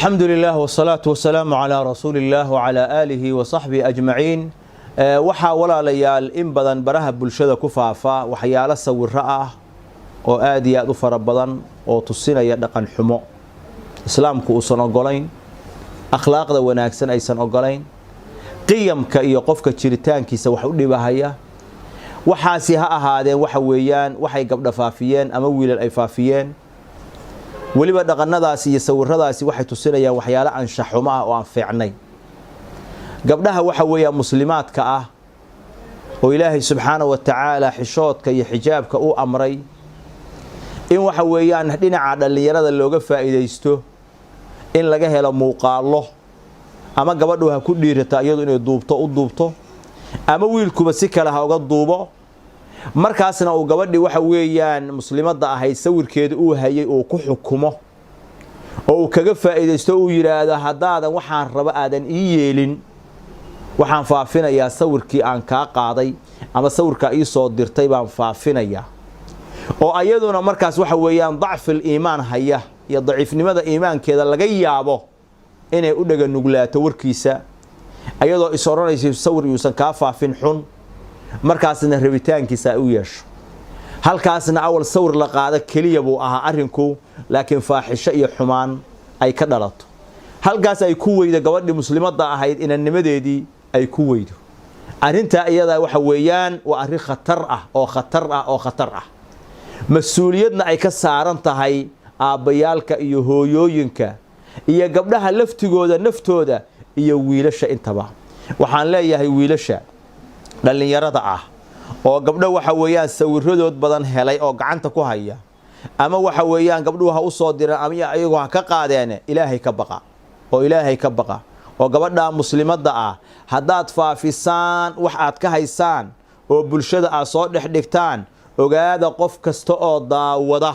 الحمد لله والصلاة والسلام على رسول الله وعلى آله وصحبه أجمعين. waxaa walaalayaal in badan baraha bulshada ku faafa waxyaalo sawirro ah oo aad iyo aad u fara badan oo tusinaya dhaqan xumo islaamku uusan ogolayn, akhlaaqda wanaagsan aysan ogolayn, qiyamka iyo qofka jiritaankiisa wax u dhibahaya. waxaasi ha ahaadeen waxa weeyaan waxay gabdha faafiyeen ama wiilal ay faafiyeen. waliba dhaqannadaasi iyo sawirradaasi waxay tusinayaan waxyaalo anshax xumo ah oo aan fiicnay. gabdhaha waxa weeyaa muslimaadka ah oo ilaahay subxaanahu wa tacaala xishoodka iyo xijaabka uu amray in waxa weeyaan dhinaca dhalinyarada looga faa'iideysto in laga helo muuqaalo, ama gabadhu ha ku dhiirata iyadu inay duubto u duubto, ama wiilkuba si kale ha uga duubo. markaasna uu gabadhii waxa weeyaan muslimadda ahayd sawirkeeda uu hayay oo ku xukumo oo uu kaga faa'iideysto uu yiraahdo haddaadan waxaan raba aadan ii yeelin waxaan faafinayaa sawirkii aan kaa qaaday ama sawirka ii soo dirtay baan faafinayaa. oo ayaduna markaas waxa weeyaan dacfil iimaan haya iyo daciifnimada iimaankeeda laga yaabo inay u dhaga nuglaato warkiisa ayadoo is oranaysa sawir yuusan kaa faafin xun, markaasna rabitaankiisa u yeesho. halkaasna awal sawir la qaada kaliya buu ahaa arrinku, laakiin faaxisho iyo xumaan ay ka dhalato. halkaas ay ku weydo gabadhii muslimadda ahayd inanimadeedii ay ku weydo. arrinta iyada waxa weeyaan waa arrin khatar ah oo khatar ah. mas-uuliyadna ay ka saaran tahay aabbayaalka iyo hooyooyinka iyo gabdhaha laftigooda naftooda iyo wiilasha intaba. waxaan leeyahay wiilasha dhalinyarada ah oo gabdho waxa weeyaan sawiradood badan helay oo gacanta ku haya, ama waxa weeyaan gabdhuhu ha u soo diraan ama ayagu ha ka qaadeen, ilaahay ka baqa oo gabadha muslimadda ah haddaad faafisaan wax aad ka haysaan oo bulshada aad soo dhigtaan, ogaada qof kasta oo daawada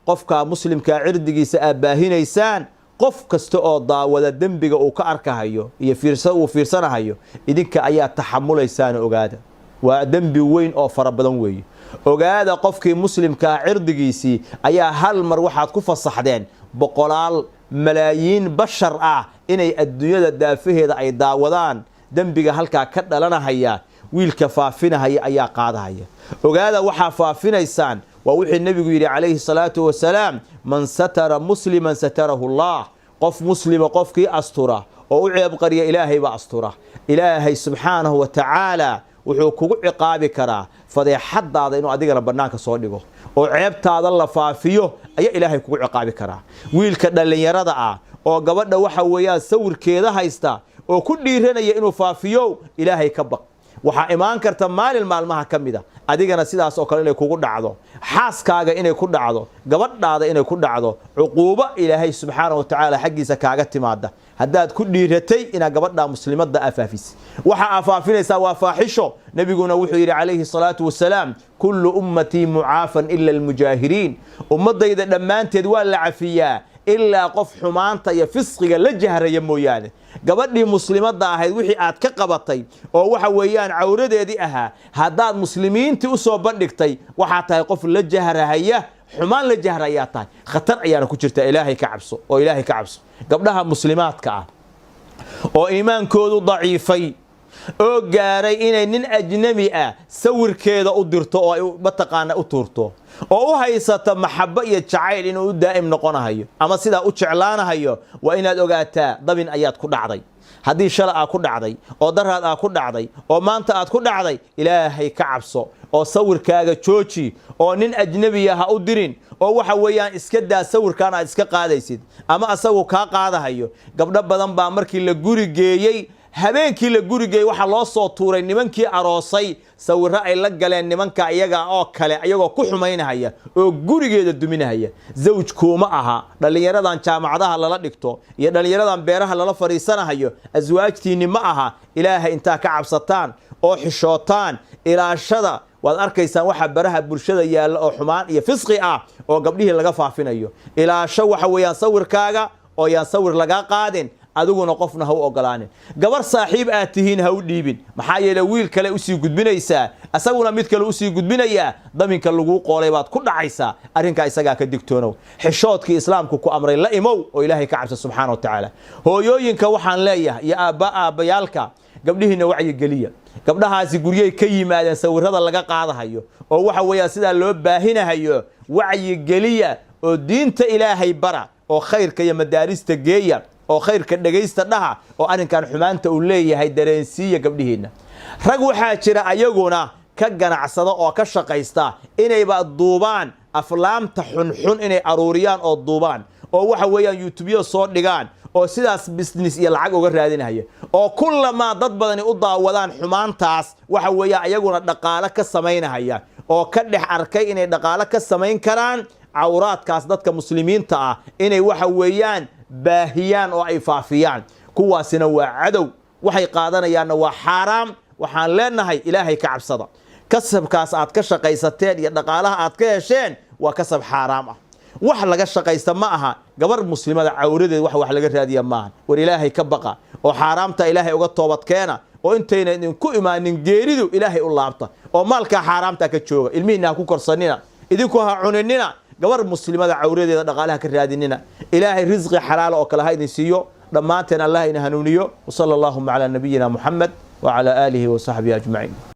qofka muslimka cirdigiisa aad baahinaysaan, qof kasta oo daawada dembiga uu ka arkahayo iyo fiirsanahayo idinka ayaa taxamulaysaan. ogaada waa dembi weyn oo fara badan weeye. ogaada qofkii muslimka cirdigiisii ayaa hal mar waxaad ku fasaxdeen boqolaal malaayiin bashar ah inay adduunyada daafaheeda ay daawadaan. dembiga halkaa ka dhalanahaya wiilka faafinahaya ayaa qaadahaya. ogaada waxaa faafinaysaan waa wixii nebigu yidhi calayhi salaatu wasalaam, man satara musliman satarahu allah. qof muslima qofkii astura oo u ceeb qariya ilaahay baa astura. ilaahay subxaanahu wa tacaala wuxuu kugu ciqaabi karaa fadeexadaada inuu adigana bannaanka soo dhigo oo ceebtaada la faafiyo ayaa ilaahay kugu ciqaabi karaa. wiilka dhallinyarada ah oo gabadha waxa weeyaan sawirkeeda haysta oo ku dhiiranaya inuu faafiyo, ilaahay ka baq. waxaa imaan karta maalin maalmaha ka mid a adigana sidaas oo kale inay kugu dhacdo, xaaskaaga inay ku dhacdo, gabadhaada inay ku dhacdo, cuquubo ilaahay subxaanahu wa tacaala xaggiisa kaaga timaada haddaad ku dhiiratay inaad gabadha muslimadda aa faafisay. waxa aa faafinaysaa waa faaxisho. nebiguna wuxuu yidhi calayhi salaatu wasalaam, kullu ummatii mucaafan ila almujaahiriin. ummadayda dhammaanteed waa la cafiyaa ilaa qof xumaanta iyo fisqiga la jahraya mooyaane. gabadhii muslimadda ahayd wixii aad ka qabatay oo waxa weeyaan cawradeedii ahaa haddaad muslimiintii u soo bandhigtay, waxaa tahay qof la jahrahaya, xumaan la jahrayaa tahay. khatar ayaana ku jirta. ilaahay ka cabso oo ilaahay ka cabso. gabdhaha muslimaadka ah oo iimaankoodu daciifay oo gaaray inay nin ajnabi ah sawirkeeda u dirto oo ay mataqaana u tuurto oo u haysata maxabo iyo jacayl inuu u daa'im noqonahayo ama sidaa u jeclaanahayo, waa inaad ogaataa dabin ayaad ku dhacday. haddii shala aad ku dhacday oo daraad aad ku dhacday oo maanta aad ku dhacday, ilaahay ka cabso oo sawirkaaga jooji oo nin ajnabiya ha u dirin oo waxa weeyaan iska daa sawirkaan aad iska qaadaysid ama asagu kaa qaadahayo. gabdho badan baa markii la guri geeyey, habeenkii la gurigeey waxaa loo soo tuuray nimankii aroosay sawirro ay la galeen nimanka iyaga oo kale ayagoo ku xumaynahaya oo gurigeeda duminahaya. zawjkuuma aha dhallinyaradan jaamacadaha lala dhigto iyo dhallinyaradan beeraha lala fadhiisanahayo aswaajtiinni ma aha. ilaahay intaa ka cabsataan oo xishootaan ilaashada. waad arkaysaan waxa baraha bulshada yaalla oo xumaan iyo fisqi ah oo gabdhihii laga faafinayo. ilaasho waxa weeyaan sawirkaaga oo yaan sawir laga qaadin adiguna qofna ha u ogolaanin gabar saaxiib aad tihiin ha u dhiibin maxaa yeelay wiil kale u sii gudbinaysaa asaguna mid kale u sii gudbinaya daminka lagu qoolay baad ku dhacaysaa arrinka isaga ka digtoonow xishoodkii islaamku ku amray la imow oo ilaahay ka cabsa subxaanahu wa ta'ala hooyooyinka waxaan leeyahay iyo aabayaalka gabdhihiina wacyi geliya gabdhahaasi guryay ka yimaadeen sawirada laga qaadahayo oo waxa weeyaa sida loo baahinahayo wacyi geliya oo diinta ilaahay bara oo khayrka iyo madaarista geeya oo khayrka dhageysta dhaha oo arrinkan xumaanta uu leeyahay dareensiiya gabdhihiina rag waxaa jira ayaguna ka ganacsada oo ka shaqaysta inayba duubaan aflaamta xunxun inay aruuriyaan oo duubaan oo waxa weeyaan youtube soo dhigaan oo sidaas business iyo lacag uga raadinaya oo kullama dad badani u daawadaan xumaantaas waxa weeyaa ayaguna dhaqaale ka sameynaya oo ka dhex arkay inay dhaqaale ka sameyn karaan cawraadkaas dadka muslimiinta ah inay waxa weeyaan baahiyaan oo ay faafiyaan kuwaasina waa cadow waxay qaadanayaanna waa xaraam waxaan leenahay ilaahay ka cabsada kasabkaas aad ka shaqaysateen iyo dhaqaalaha aad ka hesheen waa kasab xaraam ah wax laga shaqaysta ma aha gabar muslimada cawradeed wax laga raadiya maaha war ilaahay ka baqa oo xaraamta ilaahay uga toobad keena oo intayna idinku imaanin geeridu ilaahay u laabta oo maalka xaraamta ka jooga ilmihiina ku korsanina idinku ha cunanina gabar muslimada cawradeeda dhaqaalaha ka raadinina ilaahay rizqi xalaal oo kala ha idin siiyo dhammaanteen allah ina hanuuniyo sallallahu ala nabiyyina muhammad wa ala alihi wa sahbihi ajma'in